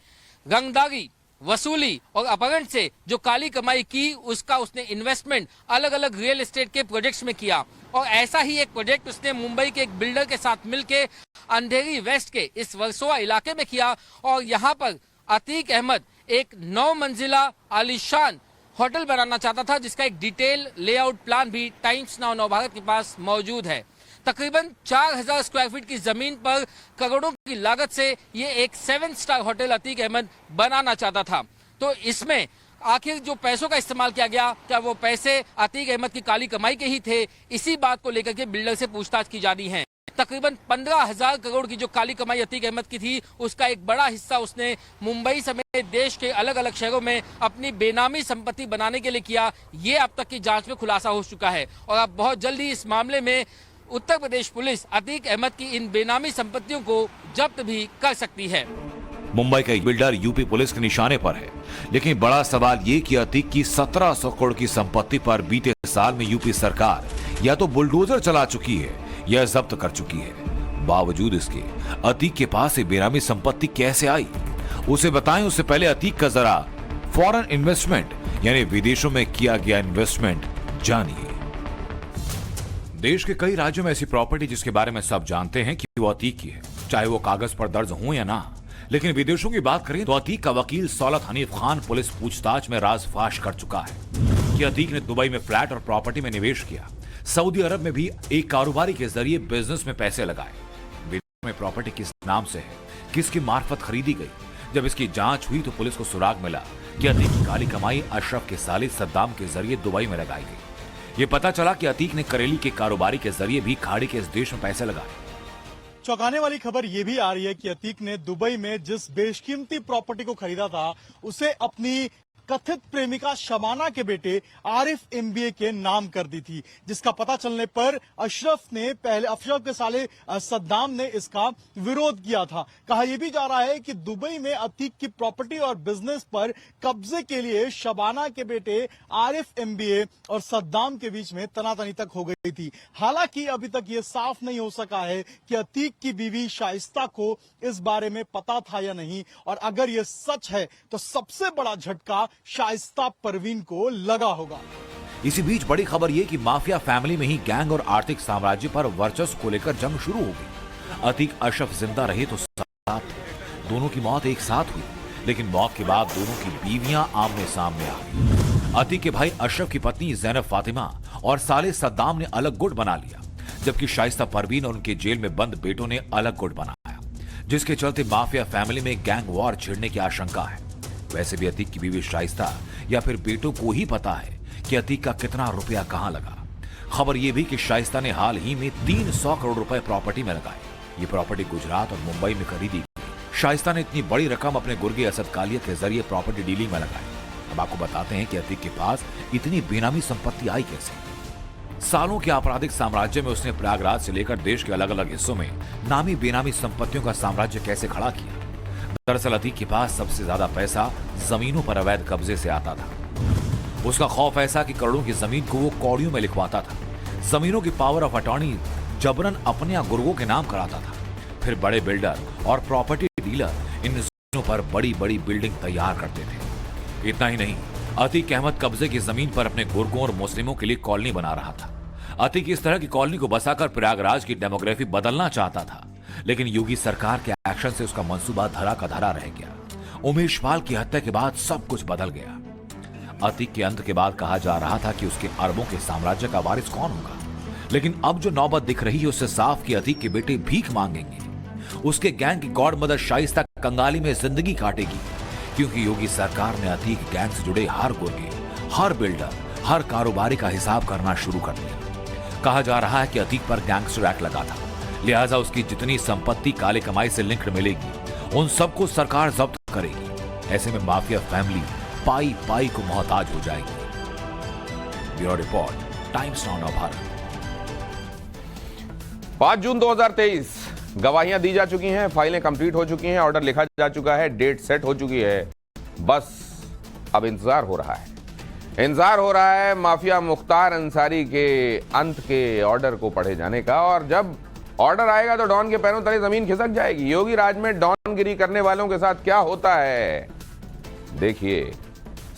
रंगदारी, वसूली और अपहरण से जो काली कमाई की, उसका उसने इन्वेस्टमेंट अलग अलग रियल एस्टेट के प्रोजेक्ट्स में किया। और ऐसा ही एक प्रोजेक्ट उसने मुंबई के एक बिल्डर के साथ मिलके अंधेरी वेस्ट के इस वर्सोवा इलाके में किया। और यहाँ पर अतीक अहमद एक 9 मंजिला आलीशान होटल बनाना चाहता था, जिसका एक डिटेल लेआउट प्लान भी टाइम्स नाउ नवभारत के पास मौजूद है। तकरीबन 4000 स्क्वायर फीट की जमीन पर करोड़ों की लागत से ये एक 7 स्टार होटल अतीक अहमद बनाना चाहता था। तो इसमें आखिर जो पैसों का इस्तेमाल किया गया, क्या वो पैसे अतीक अहमद की काली कमाई के ही थे? इसी बात को लेकर के बिल्डर से पूछताछ की जा रही है। तकरीबन 15,000 करोड़ की जो काली कमाई अतीक अहमद की थी, उसका एक बड़ा हिस्सा उसने मुंबई समेत देश के अलग अलग शहरों में अपनी बेनामी संपत्ति बनाने के लिए किया। ये अब तक की जांच में खुलासा हो चुका है और अब बहुत जल्दी इस मामले में उत्तर प्रदेश पुलिस अतीक अहमद की इन बेनामी संपत्तियों को जब्त भी कर सकती है। मुंबई का एक बिल्डर यूपी पुलिस के निशाने पर है, लेकिन बड़ा सवाल ये कि अतीक की 1700 करोड़ की संपत्ति पर बीते साल में यूपी सरकार या तो बुलडोजर चला चुकी है या जब्त कर चुकी है। बावजूद इसके अतीक के पास ये बेनामी संपत्ति कैसे आई, उसे बताएं। उससे पहले अतीक का जरा फॉरेन इन्वेस्टमेंट यानी विदेशों में किया गया इन्वेस्टमेंट जानिए। देश के कई राज्यों में ऐसी प्रॉपर्टी जिसके बारे में सब जानते हैं कि वो अतीक की है, चाहे वो कागज पर दर्ज हो या ना। लेकिन विदेशों की बात करें तो अतीक का वकील सौलत हनीफ खान पुलिस पूछताछ में राज फाश कर चुका है कि अतीक ने दुबई में फ्लैट और प्रॉपर्टी में निवेश किया, सऊदी अरब में भी एक कारोबारी के जरिए बिजनेस में पैसे लगाए। विदेश में प्रॉपर्टी किस नाम से है, किसकी मार्फत खरीदी गई। जब इसकी जांच हुई तो पुलिस को सुराग मिला कि अतीक की काली कमाई अशरफ के साले सद्दाम के जरिए दुबई में लगाई गई। ये पता चला कि अतीक ने करेली के कारोबारी के जरिए भी खाड़ी के इस देश में पैसे लगाए। चौंकाने वाली खबर ये भी आ रही है कि अतीक ने दुबई में जिस बेशकीमती प्रॉपर्टी को खरीदा था, उसे अपनी कथित प्रेमिका शबाना के बेटे आरिफ एमबीए के नाम कर दी थी, जिसका पता चलने पर अशरफ के साले सद्दाम ने इसका विरोध किया था। कहा यह भी जा रहा है कि दुबई में अतीक की प्रॉपर्टी और बिजनेस पर कब्जे के लिए शबाना के बेटे आरिफ एमबीए और सद्दाम के बीच में तनातनी तक हो गई थी। हालांकि अभी तक ये साफ नहीं हो सका है कि अतीक की बीवी शाइस्ता को इस बारे में पता था या नहीं, और अगर ये सच है तो सबसे बड़ा झटका शाइस्ता परवीन को लगा होगा। इसी बीच बड़ी खबर यह कि माफिया फैमिली में ही गैंग और आर्थिक साम्राज्य पर वर्चस्व को लेकर जंग शुरू हो गई। अतीक अशरफ जिंदा रहे तो साथ थे, दोनों की मौत एक साथ हुई, लेकिन मौत के बाद दोनों की बीवियां आमने सामने आ गई। अतीक के भाई अशरफ की पत्नी जैनब फातिमा और साले सद्दाम ने अलग गुट बना लिया, जबकि शाइस्ता परवीन और उनके जेल में बंद बेटों ने अलग गुट बनाया, जिसके चलते माफिया फैमिली में गैंग वॉर छिड़ने की आशंका है। वैसे भी अतीक की बीवी शाइस्ता या फिर बेटों को ही पता है कि अतीक का कितना रुपया कहां लगा। खबर यह भी कि शाइस्ता ने हाल ही में 300 करोड़ रुपए प्रॉपर्टी में लगाए। ये प्रॉपर्टी गुजरात और मुंबई में खरीदी गई। शाइस्ता ने इतनी बड़ी रकम अपने गुर्गे असद कालिया के जरिए प्रॉपर्टी डीलिंग में लगाई। अब आपको बताते हैं कि अतीक के पास इतनी बेनामी संपत्ति आई कैसे। सालों के आपराधिक साम्राज्य में उसने प्रयागराज से लेकर देश के अलग अलग हिस्सों में नामी बेनामी संपत्तियों का साम्राज्य कैसे खड़ा किया। दरअसल अतीक के पास सबसे ज्यादा पैसा जमीनों पर अवैध कब्जे से आता था। उसका खौफ ऐसा कि करोड़ों की जमीन को वो कौड़ियों में लिखवाता था। जमीनों की पावर ऑफ अटॉर्नी जबरन अपने गुर्गों के नाम कराता था। फिर बड़े बिल्डर और प्रॉपर्टी डीलर इन जमीनों पर बड़ी बड़ी बिल्डिंग तैयार करते थे। इतना ही नहीं, अतीक अहमद कब्जे की जमीन पर अपने गुर्गों और मुस्लिमों के लिए कॉलोनी बना रहा था। अतीक इस तरह की कॉलोनी को बसाकर प्रयागराज की डेमोग्राफी बदलना चाहता था, लेकिन योगी सरकार के एक्शन से उसका मंसूबा धरा का धरा रह गया। उमेश पाल की हत्या के बाद सब कुछ बदल गया। अतीक के अंत के बाद कहा जा रहा था कि उसके अरबों के साम्राज्य का वारिस कौन होगा, लेकिन अब जो नौबत दिख रही है उससे साफ कि अतीक के बेटे भीख मांगेंगे। उसके गैंग की गॉड मदर शाइस्ता कंगाली में जिंदगी काटेगी, क्योंकि योगी सरकार ने अतीक गैंग से जुड़े हर गुर्गे, हर बिल्डर, हर कारोबारी का हिसाब करना शुरू कर दिया। कहा जा रहा है कि अतीक पर गैंगस्टर एक्ट लगा था, लिहाजा उसकी जितनी संपत्ति काले कमाई से लिंक्ड मिलेगी उन सबको सरकार जब्त करेगी। ऐसे में माफिया फैमिली पाई पाई को मोहताज हो जाएगी। Bureau report, times now Bharat. 5 जून 2023 गवाहियां दी जा चुकी हैं, फाइलें कंप्लीट हो चुकी हैं, ऑर्डर लिखा जा चुका है, डेट सेट हो चुकी है। बस अब इंतजार हो रहा है, इंतजार हो रहा है माफिया मुख्तार अंसारी के अंत के ऑर्डर को पढ़े जाने का। और जब ऑर्डर आएगा तो डॉन के पैरों तले जमीन खिसक जाएगी। योगी राज में डॉनगिरी करने वालों के साथ क्या होता है, देखिए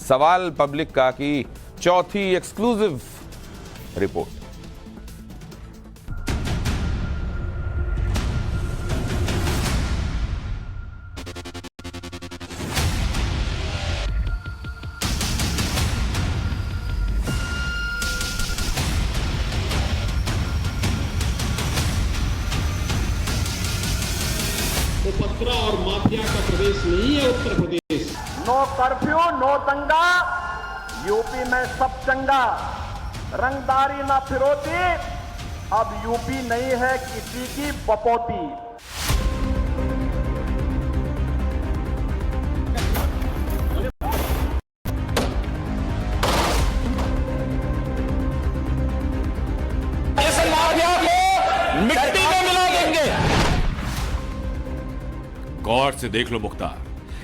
सवाल पब्लिक का की चौथी एक्सक्लूसिव रिपोर्ट। उपद्रव और माफिया का प्रदेश नहीं है Uttar Pradesh. No curfew, no दंगा, यूपी में सब चंगा, रंगदारी ना फिरौती, अब यूपी नहीं है किसी की बपौती। इस माफिया को मिट्टी में मिला देंगे। गौर से देख लो मुख्तार,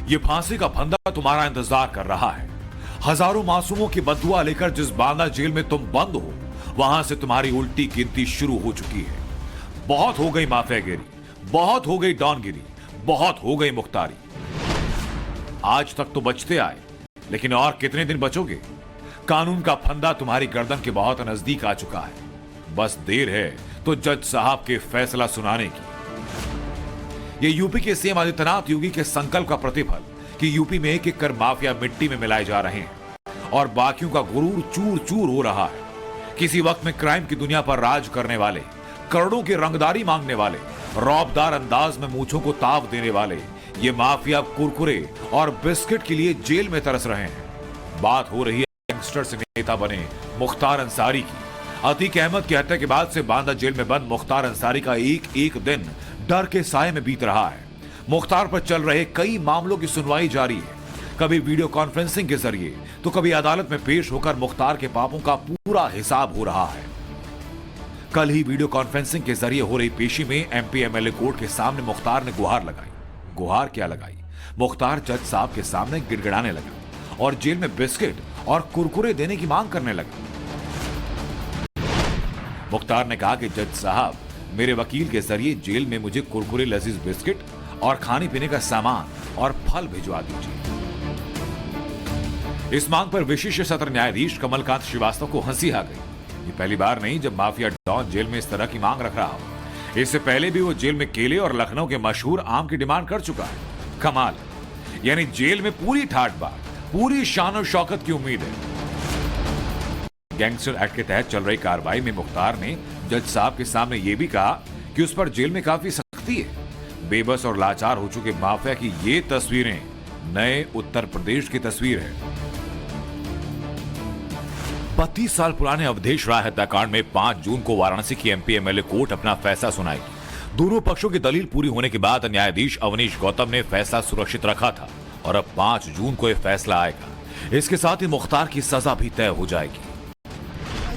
ये फांसी का फंदा तुम्हारा इंतजार कर रहा है। हजारों मासूमों की बददुआ लेकर जिस बांदा जेल में तुम बंद हो, वहां से तुम्हारी उल्टी गिनती शुरू हो चुकी है। बहुत हो गई माफियागिरी, बहुत हो गई डॉनगिरी, बहुत हो गई मुख्तारी। आज तक तो बचते आए, लेकिन और कितने दिन बचोगे? कानून का फंदा तुम्हारी गर्दन के बहुत नजदीक आ चुका है। बस देर है तो जज साहब के फैसला सुनाने की। ये यूपी के सीएम आदित्यनाथ योगी के संकल्प का प्रतिफल कि यूपी में एक एक कर माफिया मिट्टी में मिलाए जा रहे हैं और बाकियों का गुरूर चूर चूर हो रहा है। किसी वक्त में क्राइम की दुनिया पर राज करने वाले, करोड़ों की रंगदारी मांगने वाले, रौबदार अंदाज में मूंछों को ताव देने वाले ये माफिया कुरकुरे और बिस्किट के लिए जेल में तरस रहे हैं। बात हो रही है गैंगस्टर से नेता बने मुख्तार अंसारी की। अतीक अहमद की हत्या के बाद से बांदा जेल में बंद मुख्तार अंसारी का एक एक दिन डर के साए में बीत रहा है। मुख्तार पर चल रहे कई मामलों की सुनवाई जारी है, कभी वीडियो कॉन्फ्रेंसिंग के जरिए तो कभी अदालत में पेश होकर मुख्तार के पापों का पूरा हिसाब हो रहा है। कल ही वीडियो कॉन्फ्रेंसिंग के जरिए हो रही पेशी में एमपी एमएलए कोर्ट के सामने मुख्तार ने गुहार लगाई। गुहार क्या लगाई? मुख्तार जज साहब के सामने गिड़गिड़ाने लगा और जेल में बिस्किट और कुरकुरे देने की मांग करने लगा। मुख्तार ने कहा कि जज साहब, मेरे वकील के जरिए जेल में मुझे कुरकुरे, लजीज बिस्किट और खाने पीने का सामान और फल भिजवा दीजिए। इस मांग पर विशिष्ट सत्र न्यायाधीश कमलकांत श्रीवास्तव को हंसी आ गई। ये पहली बार नहीं जब माफिया डॉन जेल में इस तरह की मांग रख रहा हो। इससे पहले भी वो जेल में केले और लखनऊ के मशहूर आम की डिमांड कर चुका है। कमाल, यानी जेल में पूरी ठाट बात, पूरी शान और शौकत की उम्मीद है। गैंगस्टर एक्ट के तहत चल रही कार्रवाई में मुख्तार ने जज साहब के सामने यह भी कहा कि उस पर जेल में काफी सख्ती है। बेबस और लाचार हो चुके माफिया की ये तस्वीरें नए उत्तर प्रदेश की तस्वीर है। 32 साल पुराने अवधेश राय हत्याकांड में 5 जून को वाराणसी की एमपी एमएलए कोर्ट अपना फैसला सुनाएगी। दोनों पक्षों की दलील पूरी होने के बाद न्यायाधीश अवनीश गौतम ने फैसला सुरक्षित रखा था और अब 5 जून को यह फैसला आएगा। इसके साथ ही मुख्तार की सजा भी तय हो जाएगी।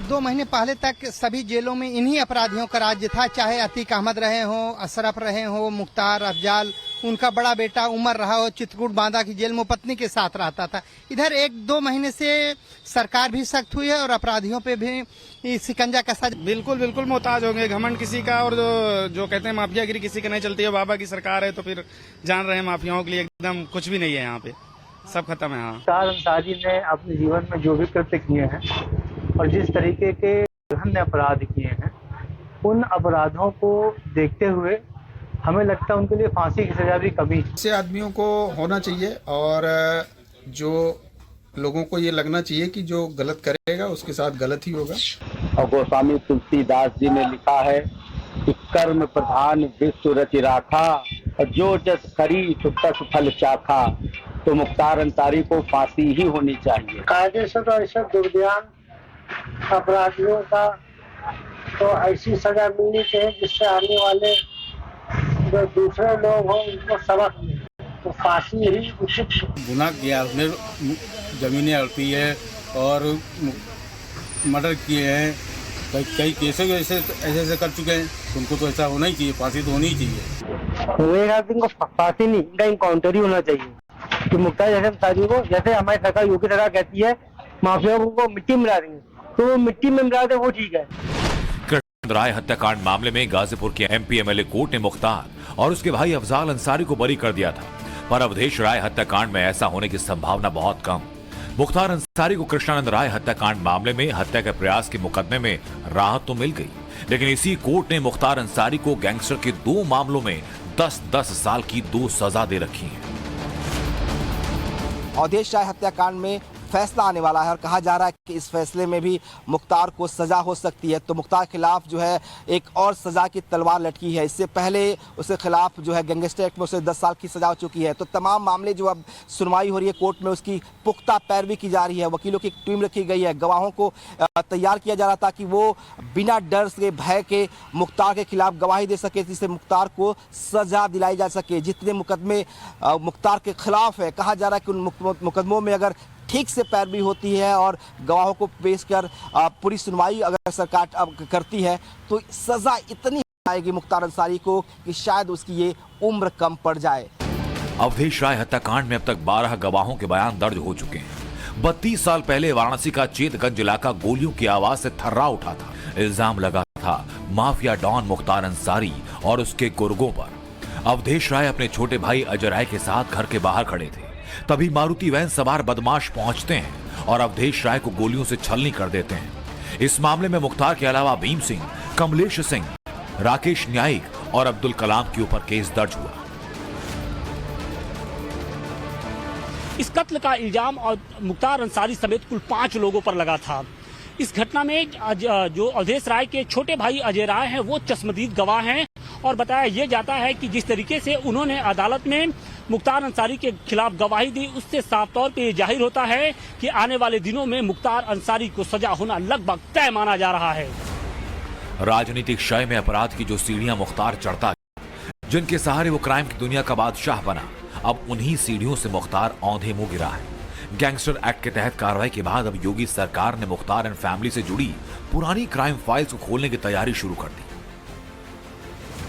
2 महीने पहले तक सभी जेलों में इन्हीं अपराधियों का राज्य था, चाहे अतीक अहमद रहे हों, अशरफ रहे हों, मुख्तार, अफजाल उनका बड़ा बेटा उमर रहा हो चित्रकूट बांदा की जेल में पत्नी के साथ रहता था। इधर 1-2 महीने से सरकार भी सख्त हुई है और अपराधियों पे भी शिकंजा कसा। बिल्कुल बिल्कुल मोहताज होंगे, घमंड किसी का और जो कहते हैं माफियागिरी किसी का नहीं चलती है। बाबा की सरकार है तो फिर जान रहे हैं माफियाओं के लिए एकदम कुछ भी नहीं है, यहाँ पे सब खत्म है। हाँ, मुख्तार अंसारी ने अपने जीवन में जो भी कृत्य किए हैं और जिस तरीके के जघन्य अपराध किए हैं, उन अपराधों को देखते हुए हमें लगता है उनके लिए फांसी की सजा भी कमी। ऐसे आदमियों को होना चाहिए और जो लोगों को ये लगना चाहिए कि जो गलत करेगा उसके साथ गलत ही होगा। और गोस्वामी तुलसीदास जी ने लिखा है कि कर्म प्रधान विश्व रचि राखा और जो जस करी तो तस फल चाखा। तो मुख्तार अंसारी को फांसी ही होनी चाहिए। कायदे से तो ऐसे दुर्ध्यान अपराधियों का तो ऐसी सजा मिलनी चाहिए जिससे आने वाले जो दूसरे लोग हों उनको सबक मिले, तो फांसी ही उचित। गुनाह किया, उसने जमीनें हड़पी है और मर्डर किए हैं, कई केसों में ऐसे कर चुके हैं, उनको तो ऐसा होना ही चाहिए, फांसी तो होनी ही चाहिए। मेरा इनको फांसी नहीं, इनका इनकाउंटर ही होना चाहिए कि मुख्तार अंसारी को, जैसे हमारी सरकार योगी सरकार कहती है माफिया को मिट्टी मिला देंगे, तो वो मिट्टी में मिला दे, वो ठीक है। राय हत्याकांड मामले में गाजीपुर के एमपी एमएलए कोर्ट ने मुख्तार और उसके भाई अफजाल अंसारी को बरी कर दिया था, पर अवधेश राय हत्याकांड में ऐसा होने की संभावना बहुत कम। मुख्तार अंसारी को कृष्णानंद राय हत्याकांड मामले में हत्या के प्रयास के मुकदमे में राहत तो मिल गई, लेकिन इसी कोर्ट ने मुख्तार अंसारी को गैंगस्टर के 2 मामलों में 10-10 साल की 2 सजा दे रखी है। अवधेश राय हत्याकांड में फैसला आने वाला है और कहा जा रहा है कि इस फैसले में भी मुख्तार को सजा हो सकती है। तो मुख्तार खिलाफ जो है एक और सजा की तलवार लटकी है। इससे पहले उसके खिलाफ जो है गैंगस्टर एक्ट में उसे 10 साल की सजा हो चुकी है। तो तमाम मामले जो अब सुनवाई हो रही है कोर्ट में, उसकी पुख्ता पैरवी की जा रही है। वकीलों की एक टीम रखी गई है, गवाहों को तैयार किया जा रहा था कि वो बिना डर से, भय के मुख्तार के खिलाफ गवाही दे सके, जिससे मुख्तार को सजा दिलाई जा सके। जितने मुकदमे मुख्तार के खिलाफ है, कहा जा रहा है कि उन मुकदमों में अगर ठीक से पैरवी होती है और गवाहों को पेश कर पूरी सुनवाई अगर सरकार करती है तो सजा इतनी आएगी मुख्तार अंसारी को कि शायद उसकी ये उम्र कम पड़ जाए। अवधेश राय हत्याकांड में अब तक 12 गवाहों के बयान दर्ज हो चुके हैं। 32 साल पहले वाराणसी का चेतगंज इलाका गोलियों की आवाज से थर्रा उठा था। इल्जाम लगा था माफिया डॉन मुख्तार अंसारी और उसके गुर्गों पर। अवधेश राय अपने छोटे भाई अजय राय के साथ घर के बाहर खड़े थे, तभी मारुति वैन सवार बदमाश पहुंचते हैं और अवधेश राय को गोलियों से छलनी कर देते हैं। इस मामले में मुख्तार के अलावा भीम सिंह, कमलेश सिंह, राकेश न्यायिक और अब्दुल कलाम के ऊपर केस दर्ज हुआ। इस कत्ल का इल्जाम और मुख्तार अंसारी समेत कुल 5 लोगों पर लगा था। इस घटना में जो अवधेश राय के छोटे भाई अजय राय हैं वो चश्मदीद गवाह हैं और बताया यह जाता है कि जिस तरीके से उन्होंने अदालत में मुख्तार अंसारी के खिलाफ गवाही दी, उससे साफ तौर पे जाहिर होता है कि आने वाले दिनों में मुख्तार अंसारी को सजा होना लगभग तय माना जा रहा है। राजनीतिक क्षय में अपराध की जो सीढ़ियां मुख्तार चढ़ता, जिनके सहारे वो क्राइम की दुनिया का बादशाह बना, अब उन्हीं सीढ़ियों से मुख्तार औंधे मुंह गिरा है। गैंगस्टर एक्ट के तहत कार्रवाई के बाद अब योगी सरकार ने मुख्तार एंड फैमिली से जुड़ी पुरानी क्राइम फाइल्स को खोलने की तैयारी शुरू कर दी।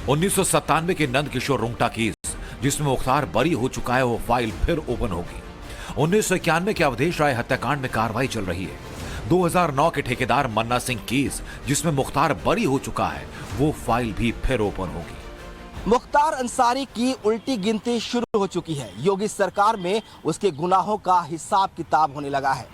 1997 के नंद किशोर रुंगटा केस, जिसमें मुख्तार बरी हो चुका है, वो फाइल फिर ओपन होगी। 1991 के अवधेश राय हत्याकांड में कार्रवाई चल रही है। 2009 के ठेकेदार मन्ना सिंह केस, जिसमें मुख्तार बरी हो चुका है, वो फाइल भी फिर ओपन होगी। मुख्तार अंसारी की उल्टी गिनती शुरू हो चुकी है। योगी सरकार में उसके गुनाहों का हिसाब किताब होने लगा है।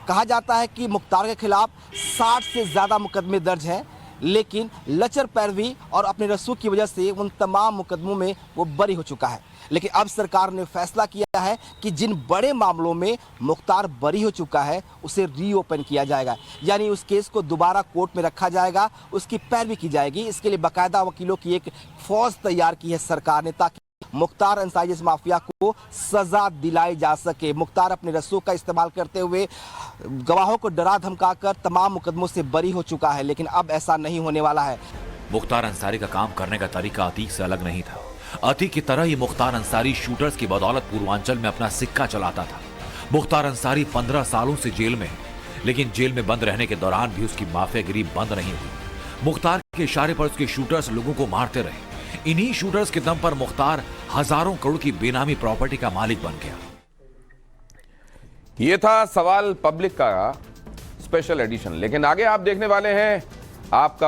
कहा जाता है कि मुख्तार के खिलाफ 60 से ज्यादा मुकदमे दर्ज हैं, लेकिन लचर पैरवी और अपने रसूख की वजह से उन तमाम मुकदमों में वो बरी हो चुका है। लेकिन अब सरकार ने फैसला किया है कि जिन बड़े मामलों में मुख्तार बरी हो चुका है उसे रीओपन किया जाएगा, यानी उस केस को दोबारा कोर्ट में रखा जाएगा, उसकी पैरवी की जाएगी। इसके लिए बाकायदा वकीलों की एक फौज तैयार की है सरकार ने, ताकि मुख्तार अंसारी इस माफिया को सजा दिलाई जा सके। मुख्तार अपने रसूख का इस्तेमाल करते हुए गवाहों को डरा धमकाकर तमाम मुकदमों से बरी हो चुका है, लेकिन अब ऐसा नहीं होने वाला है। मुख्तार अंसारी का काम करने का तरीका अतीक से अलग नहीं था। अतीक की तरह ही मुख्तार अंसारी शूटर्स की बदौलत पूर्वांचल में अपना सिक्का चलाता था। मुख्तार अंसारी 15 सालों से जेल में है, लेकिन जेल में बंद रहने के दौरान भी उसकी माफियागिरी बंद नहीं हुई। मुख्तार के इशारे पर उसके शूटर्स लोगों को मारते रहे, इन्हीं शूटर्स के दम पर मुख्तार हजारों करोड़ की बेनामी प्रॉपर्टी का मालिक बन गया। ये था सवाल पब्लिक का स्पेशल एडिशन, लेकिन आगे आप देखने वाले हैं आपका